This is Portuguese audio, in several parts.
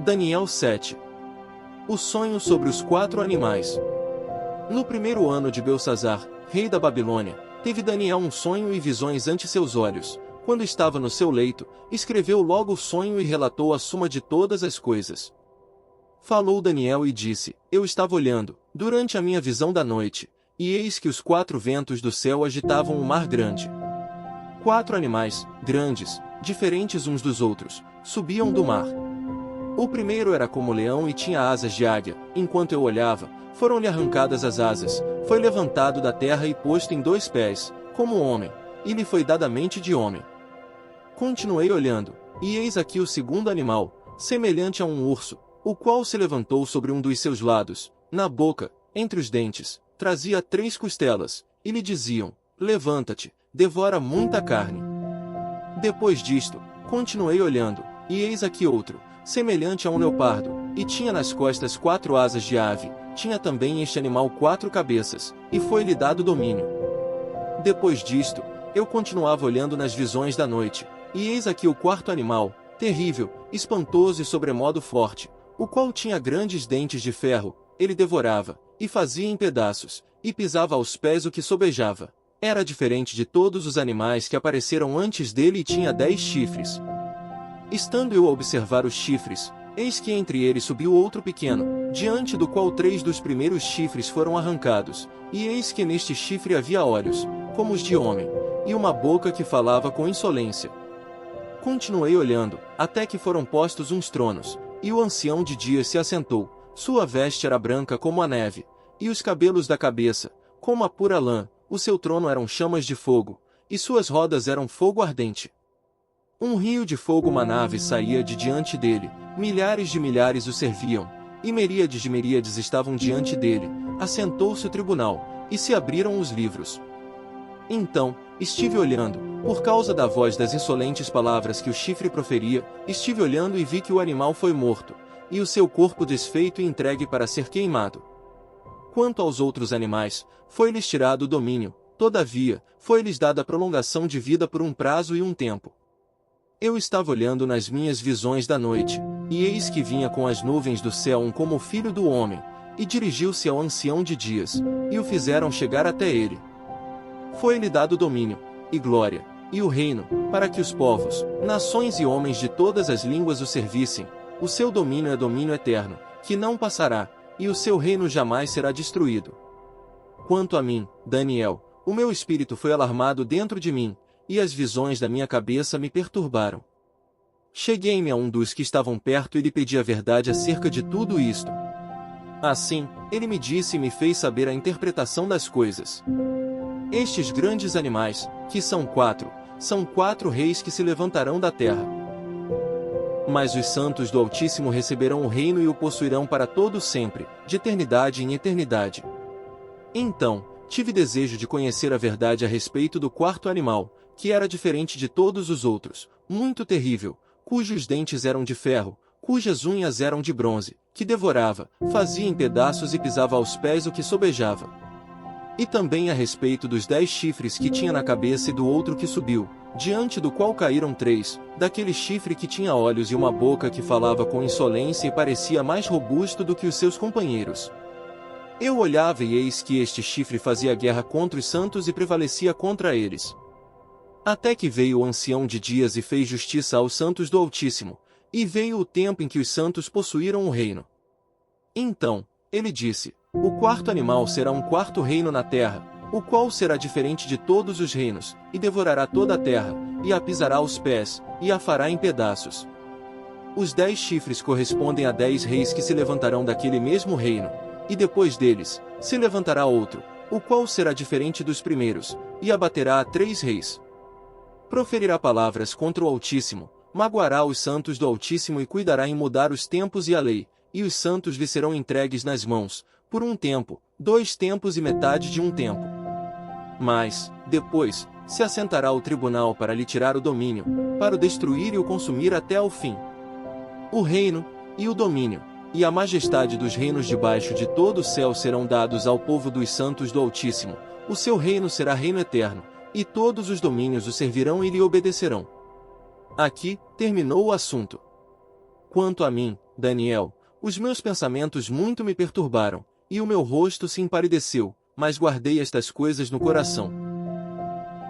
Daniel 7. O sonho sobre os 4 animais. No primeiro ano de Belsazar, rei da Babilônia, teve Daniel um sonho e visões ante seus olhos. Quando estava no seu leito, escreveu logo o sonho e relatou a suma de todas as coisas. Falou Daniel e disse: Eu estava olhando, durante a minha visão da noite, e eis que os 4 ventos do céu agitavam um mar grande. 4 animais, grandes, diferentes uns dos outros, subiam do mar. O primeiro era como leão e tinha asas de águia. Enquanto eu olhava, foram-lhe arrancadas as asas, foi levantado da terra e posto em 2 pés, como homem, e lhe foi dada mente de homem. Continuei olhando, e eis aqui o segundo animal, semelhante a um urso, o qual se levantou sobre um dos seus lados, na boca, entre os dentes, trazia 3 costelas, e lhe diziam: Levanta-te, devora muita carne. Depois disto, continuei olhando, e eis aqui outro, semelhante a um leopardo, e tinha nas costas 4 asas de ave, tinha também este animal 4 cabeças, e foi-lhe dado domínio. Depois disto, eu continuava olhando nas visões da noite, e eis aqui o 4º animal, terrível, espantoso e sobremodo forte, o qual tinha grandes dentes de ferro, ele devorava, e fazia em pedaços, e pisava aos pés o que sobejava. Era diferente de todos os animais que apareceram antes dele e tinha 10 chifres. Estando eu a observar os chifres, eis que entre eles subiu outro pequeno, diante do qual 3 dos primeiros chifres foram arrancados, e eis que neste chifre havia olhos, como os de homem, e uma boca que falava com insolência. Continuei olhando, até que foram postos uns tronos, e o ancião de dias se assentou, sua veste era branca como a neve, e os cabelos da cabeça, como a pura lã, o seu trono eram chamas de fogo, e suas rodas eram fogo ardente. Um rio de fogo manava e saía de diante dele, milhares de milhares o serviam, e miríades de miríades estavam diante dele. Assentou-se o tribunal, e se abriram os livros. Então, estive olhando, por causa da voz das insolentes palavras que o chifre proferia, estive olhando e vi que o animal foi morto, e o seu corpo desfeito e entregue para ser queimado. Quanto aos outros animais, foi-lhes tirado o domínio, todavia, foi-lhes dada prolongação de vida por um prazo e um tempo. Eu estava olhando nas minhas visões da noite, e eis que vinha com as nuvens do céu um como filho do homem, e dirigiu-se ao ancião de dias, e o fizeram chegar até ele. Foi-lhe dado domínio, e glória, e o reino, para que os povos, nações e homens de todas as línguas o servissem. O seu domínio é domínio eterno, que não passará, e o seu reino jamais será destruído. Quanto a mim, Daniel, o meu espírito foi alarmado dentro de mim, e as visões da minha cabeça me perturbaram. Cheguei-me a um dos que estavam perto e lhe pedi a verdade acerca de tudo isto. Assim, ele me disse e me fez saber a interpretação das coisas. Estes grandes animais, que são 4, são 4 reis que se levantarão da terra. Mas os santos do Altíssimo receberão o reino e o possuirão para todo sempre, de eternidade em eternidade. Então, tive desejo de conhecer a verdade a respeito do 4º animal, que era diferente de todos os outros, muito terrível, cujos dentes eram de ferro, cujas unhas eram de bronze, que devorava, fazia em pedaços e pisava aos pés o que sobejava. E também a respeito dos 10 chifres que tinha na cabeça e do outro que subiu, diante do qual caíram 3, daquele chifre que tinha olhos e uma boca que falava com insolência e parecia mais robusto do que os seus companheiros. Eu olhava e eis que este chifre fazia guerra contra os santos e prevalecia contra eles. Até que veio o ancião de dias e fez justiça aos santos do Altíssimo, e veio o tempo em que os santos possuíram o reino. Então, ele disse: o 4º animal será um 4º reino na terra, o qual será diferente de todos os reinos, e devorará toda a terra, e a pisará aos pés, e a fará em pedaços. Os 10 chifres correspondem a 10 reis que se levantarão daquele mesmo reino, e depois deles, se levantará outro, o qual será diferente dos primeiros, e abaterá a 3 reis. Proferirá palavras contra o Altíssimo, magoará os santos do Altíssimo e cuidará em mudar os tempos e a lei, e os santos lhe serão entregues nas mãos, por um tempo, 2 tempos e metade de um tempo. Mas, depois, se assentará o tribunal para lhe tirar o domínio, para o destruir e o consumir até ao fim. O reino, e o domínio, e a majestade dos reinos debaixo de todo o céu serão dados ao povo dos santos do Altíssimo. O seu reino será reino eterno, e todos os domínios o servirão e lhe obedecerão. Aqui, terminou o assunto. Quanto a mim, Daniel, os meus pensamentos muito me perturbaram, e o meu rosto se empalideceu, mas guardei estas coisas no coração.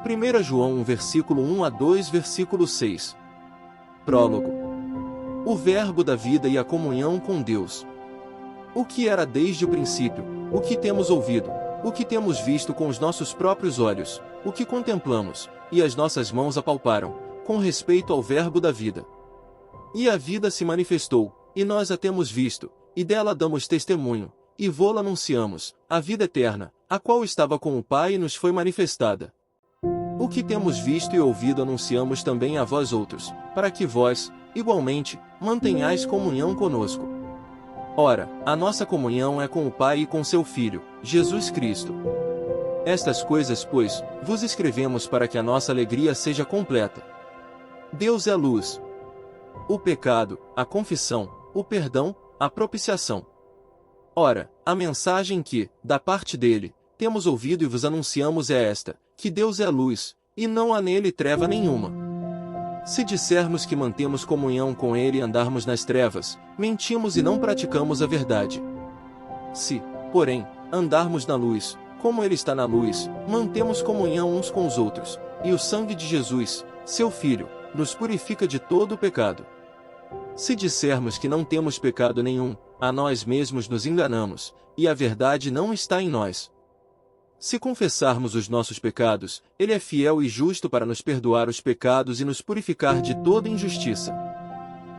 1 João 1 versículo 1 a 2 versículo 6. Prólogo. O verbo da vida e a comunhão com Deus. O que era desde o princípio, o que temos ouvido, o que temos visto com os nossos próprios olhos, o que contemplamos, e as nossas mãos apalparam, com respeito ao verbo da vida. E a vida se manifestou, e nós a temos visto, e dela damos testemunho, e vô-la anunciamos, a vida eterna, a qual estava com o Pai e nos foi manifestada. O que temos visto e ouvido anunciamos também a vós outros, para que vós, igualmente, mantenhais comunhão conosco. Ora, a nossa comunhão é com o Pai e com seu Filho, Jesus Cristo. Estas coisas, pois, vos escrevemos para que a nossa alegria seja completa. Deus é luz. O pecado, a confissão, o perdão, a propiciação. Ora, a mensagem que, da parte dele, temos ouvido e vos anunciamos é esta, que Deus é luz, e não há nele treva nenhuma. Se dissermos que mantemos comunhão com ele e andarmos nas trevas, mentimos e não praticamos a verdade. Se, porém, andarmos na luz, como ele está na luz, mantemos comunhão uns com os outros, e o sangue de Jesus, seu Filho, nos purifica de todo o pecado. Se dissermos que não temos pecado nenhum, a nós mesmos nos enganamos, e a verdade não está em nós. Se confessarmos os nossos pecados, ele é fiel e justo para nos perdoar os pecados e nos purificar de toda injustiça.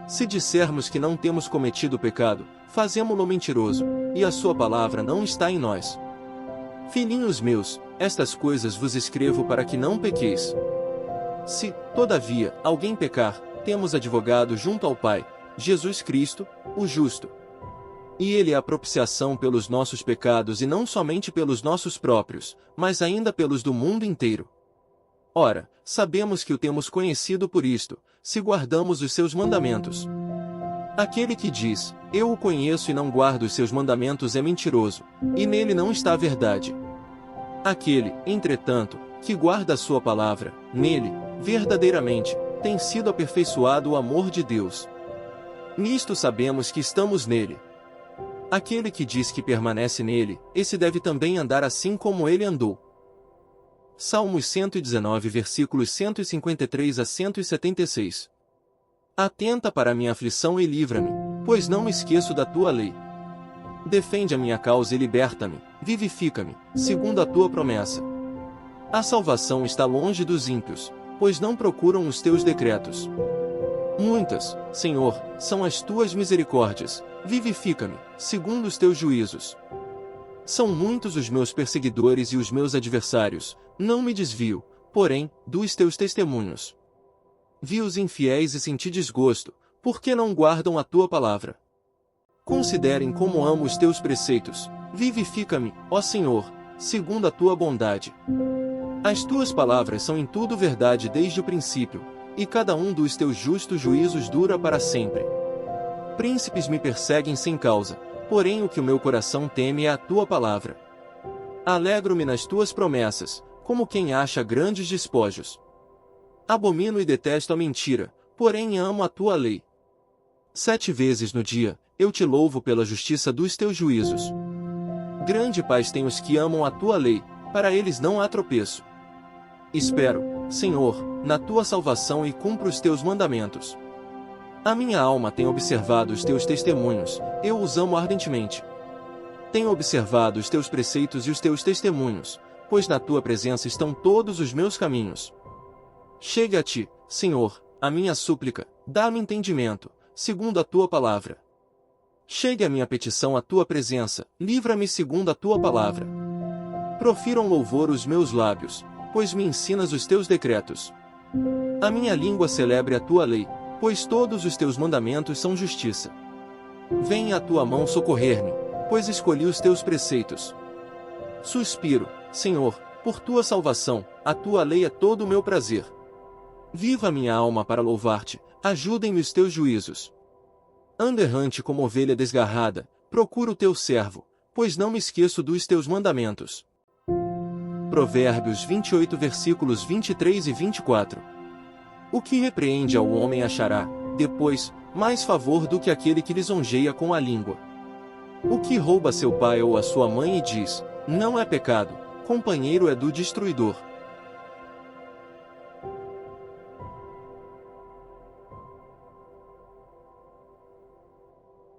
Se dissermos que não temos cometido pecado, fazemo-lo mentiroso, e a sua palavra não está em nós. Filhinhos meus, estas coisas vos escrevo para que não pequeis. Se, todavia, alguém pecar, temos advogado junto ao Pai, Jesus Cristo, o justo. E ele é a propiciação pelos nossos pecados e não somente pelos nossos próprios, mas ainda pelos do mundo inteiro. Ora, sabemos que o temos conhecido por isto, se guardamos os seus mandamentos. Aquele que diz, eu o conheço e não guardo os seus mandamentos é mentiroso, e nele não está a verdade. Aquele, entretanto, que guarda a sua palavra, nele, verdadeiramente, tem sido aperfeiçoado o amor de Deus. Nisto sabemos que estamos nele. Aquele que diz que permanece nele, esse deve também andar assim como ele andou. Salmos 119 versículos 153 a 176. Atenta para a minha aflição e livra-me, pois não me esqueço da tua lei. Defende a minha causa e liberta-me, vivifica-me, segundo a tua promessa. A salvação está longe dos ímpios, pois não procuram os teus decretos. Muitas, Senhor, são as tuas misericórdias, vivifica-me, segundo os teus juízos. São muitos os meus perseguidores e os meus adversários, não me desvio, porém, dos teus testemunhos. Vi os infiéis e senti desgosto, porque não guardam a tua palavra. Considerem como amo os teus preceitos, vivifica-me, ó Senhor, segundo a tua bondade. As tuas palavras são em tudo verdade desde o princípio, e cada um dos teus justos juízos dura para sempre. Príncipes me perseguem sem causa, porém o que o meu coração teme é a tua palavra. Alegro-me nas tuas promessas, como quem acha grandes despojos. Abomino e detesto a mentira, porém amo a tua lei. 7 vezes no dia, eu te louvo pela justiça dos teus juízos. Grande paz têm os que amam a tua lei, para eles não há tropeço. Espero, Senhor, na tua salvação e cumpro os teus mandamentos. A minha alma tem observado os teus testemunhos, eu os amo ardentemente. Tenho observado os teus preceitos e os teus testemunhos, pois na tua presença estão todos os meus caminhos. Chegue a ti, Senhor, a minha súplica, dá-me entendimento, segundo a tua palavra. Chegue a minha petição à tua presença, livra-me segundo a tua palavra. Profiram louvor os meus lábios, pois me ensinas os teus decretos. A minha língua celebre a tua lei, pois todos os teus mandamentos são justiça. Venha a tua mão socorrer-me, pois escolhi os teus preceitos. Suspiro, Senhor, por tua salvação, a tua lei é todo o meu prazer. Viva a minha alma para louvar-te, ajudem-me os teus juízos. Ando errante como ovelha desgarrada, procuro o teu servo, pois não me esqueço dos teus mandamentos. Provérbios 28 versículos 23 e 24. O que repreende ao homem achará, depois, mais favor do que aquele que lisonjeia com a língua. O que rouba seu pai ou a sua mãe e diz, não é pecado, companheiro é do destruidor.